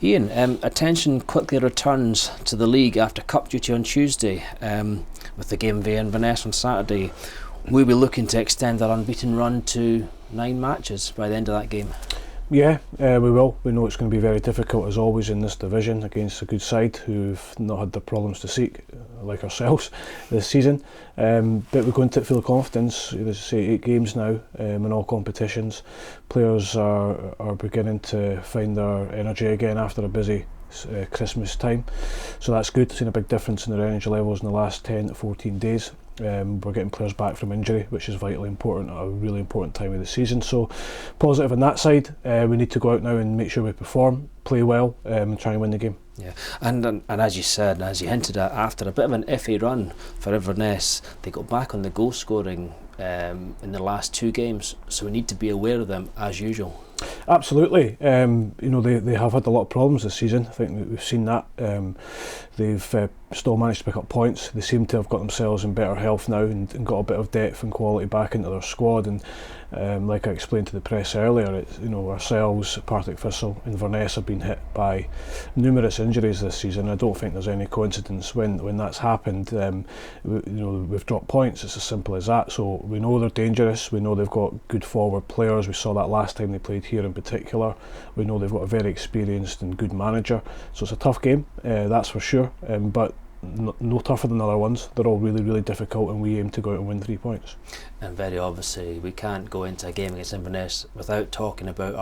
Ian, attention quickly returns to the league after cup duty on Tuesday, with the game via Inverness on Saturday. We'll be looking to extend our unbeaten run to 9 matches by the end of that game. Yeah, we will. We know it's going to be very difficult, as always, in this division against a good side who've not had the problems to seek, like ourselves, this season. But we're going to feel confidence. As I say, 8 games now in all competitions. Players are beginning to find their energy again after a busy Christmas time. So that's good. Seen a big difference in their energy levels in the last 10 to 14 days. We're getting players back from injury, which is vitally important at a really important time of the season. So positive on that side. We need to go out now and make sure we perform, play well, and try and win the game. Yeah, and as you said, and as you hinted at, after a bit of an iffy run for Inverness, they got back on the goal scoring in the last 2 games. So we need to be aware of them as usual. Absolutely. They have had a lot of problems this season. I think we've seen that. They've still managed to pick up points. They seem to have got themselves in better health now and got a bit of depth and quality back into their squad. And like I explained to the press earlier, ourselves, Partick Thistle, Inverness have been hit by numerous injuries this season. I don't think there's any coincidence when that's happened. We've dropped points. It's as simple as that. So we know they're dangerous. We know they've got good forward players. We saw that last time they played here in particular. We know they've got a very experienced and good manager. So it's a tough game, that's for sure. But no tougher than other ones. They're all really, really difficult, and we aim to go out and win 3 points. And very obviously, we can't go into a game against Inverness without talking about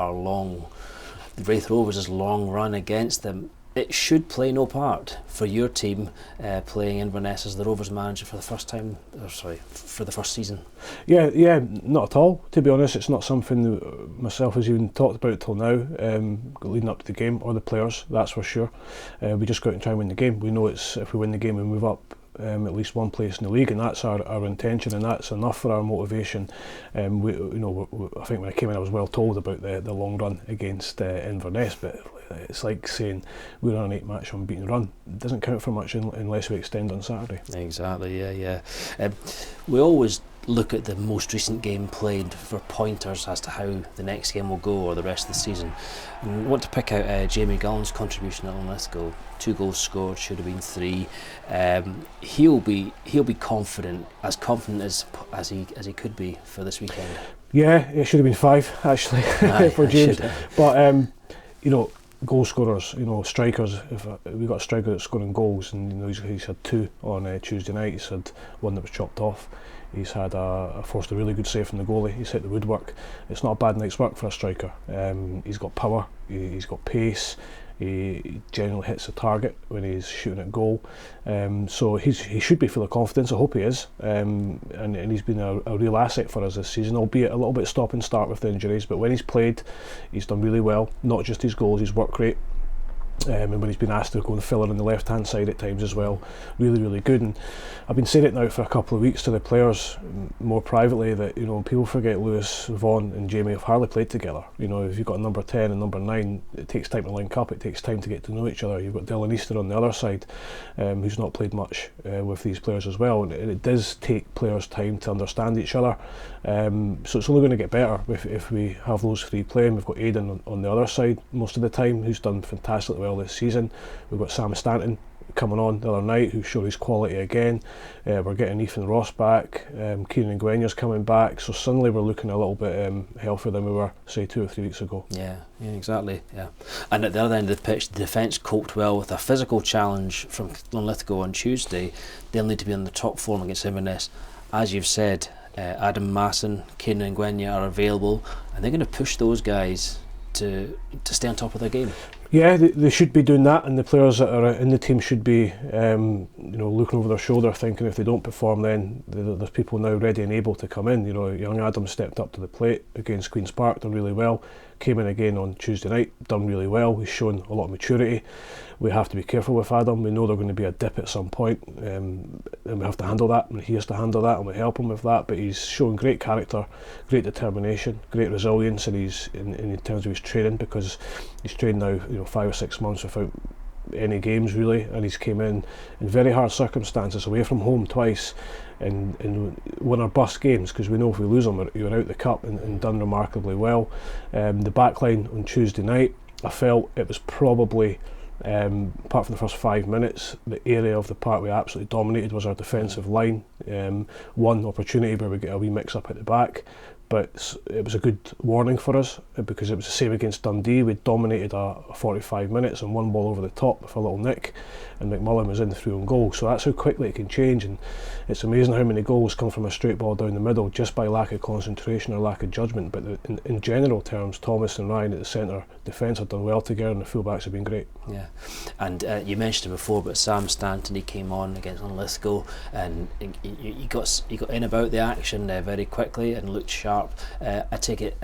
Raith Rovers' long run against them. It should play no part for your team playing Inverness as the Rovers manager for the first season. Yeah, not at all. To be honest, it's not something that myself has even talked about till now, leading up to the game, or the players, that's for sure. We just go out and try and win the game. We know if we win the game, we move up at least one place in the league, and that's our intention, and that's enough for our motivation. I think when I came in, I was well told about the long run against Inverness, but it's like saying we're on an 8-match unbeaten run. It doesn't count for much unless we extend on Saturday. Exactly, yeah. We always look at the most recent game played for pointers as to how the next game will go or the rest of the season. And I want to pick out Jamie Gullen's contribution at Linlithgow. 2 goals scored, should have been 3. He'll be confident as he could be for this weekend. Yeah, it should have been 5 actually for James. But goal scorers, strikers. If we got a striker that's scoring goals, and he's had 2 on Tuesday night. He's had 1 that was chopped off. He's had forced a really good save from the goalie. He's hit the woodwork. It's not a bad night's work for a striker. He's got power. He's got pace. He generally hits the target when he's shooting at goal. So he should be full of confidence. I hope he is. And he's been a real asset for us this season, albeit a little bit stop and start with the injuries. But when he's played, he's done really well. Not just his goals, his work rate. And when he's been asked to go and fill in on the left hand side at times as well, really, really good. And I've been saying it now for a couple of weeks to the players more privately that people forget Lewis, Vaughan and Jamie have hardly played together. If you've got a number 10 and number 9, it takes time to link up, it takes time to get to know each other. You've got Dylan Easter on the other side, who's not played much with these players as well, and it does take players time to understand each other. So it's only going to get better if we have those 3 playing. We've got Aidan on the other side most of the time, who's done fantastically well this season. We've got Sam Stanton coming on the other night, who showed his quality again. We're getting Ethan Ross back. Kieran Ngwenya's coming back. So suddenly we're looking a little bit healthier than we were, say, 2 or 3 weeks ago. Yeah, exactly. Yeah. And at the other end of the pitch, the defence coped well with a physical challenge from Linlithgow on Tuesday. They'll need to be on the top form against Inverness. As you've said, Adam Masson, Kieran Ngwenya are available, and they're going to push those guys to stay on top of their game. Yeah, they should be doing that, and the players that are in the team should be looking over their shoulder, thinking if they don't perform, then there's people now ready and able to come in. Young Adam stepped up to the plate against Queen's Park, done really well. Came in again on Tuesday night, done really well. He's shown a lot of maturity. We have to be careful with Adam. We know there's going to be a dip at some point, and we have to handle that, and he has to handle that, and we help him with that. But he's shown great character, great determination, great resilience, and he's in terms of his training, because he's trained now 5 or 6 months without any games really, and he's came in very hard circumstances, away from home twice, and won our bust games, because we know if we lose them, you're out the cup, and done remarkably well. The back line on Tuesday night, I felt it was probably, apart from the first 5 minutes, the area of the park we absolutely dominated was our defensive line. One opportunity where we get a wee mix up at the back, but it was a good warning for us because it was the same against Dundee. We dominated a 45 minutes and one ball over the top with a little nick, and McMullen was in through on goal. So that's how quickly it can change, and it's amazing how many goals come from a straight ball down the middle just by lack of concentration or lack of judgment. But in general terms, Thomas and Ryan at the centre defence have done well together, and the fullbacks have been great. Yeah, and you mentioned it before, but Sam Stanton, he came on against Linlithgow, and he got in about the action very quickly and looked sharp. I take it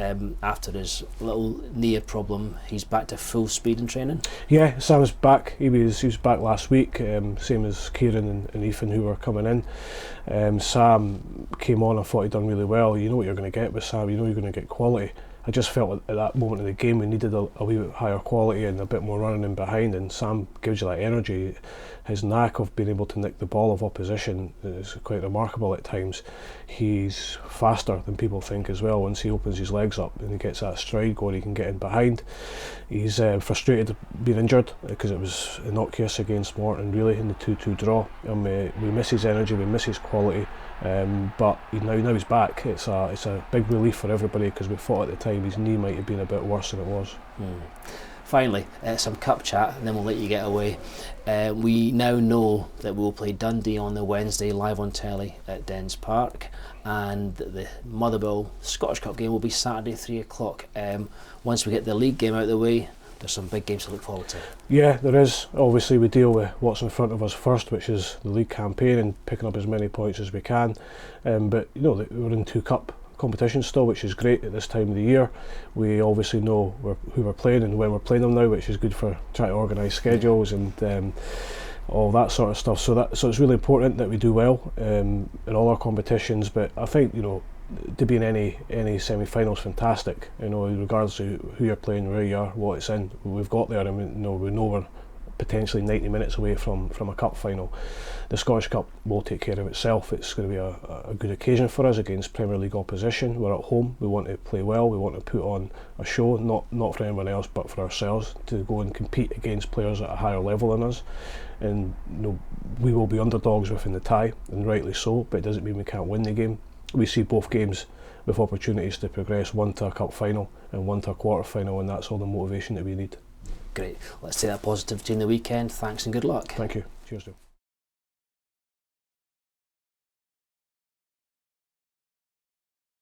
after his little knee problem, he's back to full speed in training. Yeah, Sam's back. He was back last week, same as Kieran and Ethan who were coming in. Sam came on. I thought he'd done really well. You know what you're going to get with Sam. You know you're going to get quality. I just felt at that moment in the game we needed a wee bit higher quality and a bit more running in behind, and Sam gives you that energy. His knack of being able to nick the ball of opposition is quite remarkable at times. He's faster than people think as well. Once he opens his legs up and he gets that stride going, he can get in behind. He's frustrated being injured because it was innocuous against Morton really in the 2-2 draw, and we miss his energy, we miss his quality. But now he's back. It's a big relief for everybody because we thought at the time his knee might have been a bit worse than it was. Finally, some cup chat, and then we'll let you get away. We now know that we'll play Dundee on the Wednesday live on telly at Dens Park, and the Motherwell Scottish Cup game will be Saturday 3 o'clock. Once we get the league game out of the way, there's some big games to look forward to. Yeah, there is. Obviously we deal with what's in front of us first, which is the league campaign and picking up as many points as we can. But you know, we're in 2 cup competitions still, which is great at this time of the year. We obviously know who we're playing and when we're playing them now, which is good for trying to organise schedules and all that sort of stuff. So it's really important that we do well in all our competitions. But I think, you know, to be in any semi-finals, fantastic. You know, regardless of who you're playing, where you are, what it's in, we've got there, and we know we're potentially 90 minutes away from a cup final. The Scottish Cup will take care of itself. It's going to be a good occasion for us against Premier League opposition. We're at home. We want to play well. We want to put on a show, not for anyone else, but for ourselves, to go and compete against players at a higher level than us. And you know, we will be underdogs within the tie, and rightly so. But it doesn't mean we can't win the game. We see both games with opportunities to progress, one to a cup final and one to a quarter final, and that's all the motivation that we need. Great. Let's take that positivity in the weekend. Thanks and good luck. Thank you. Cheers, Dale.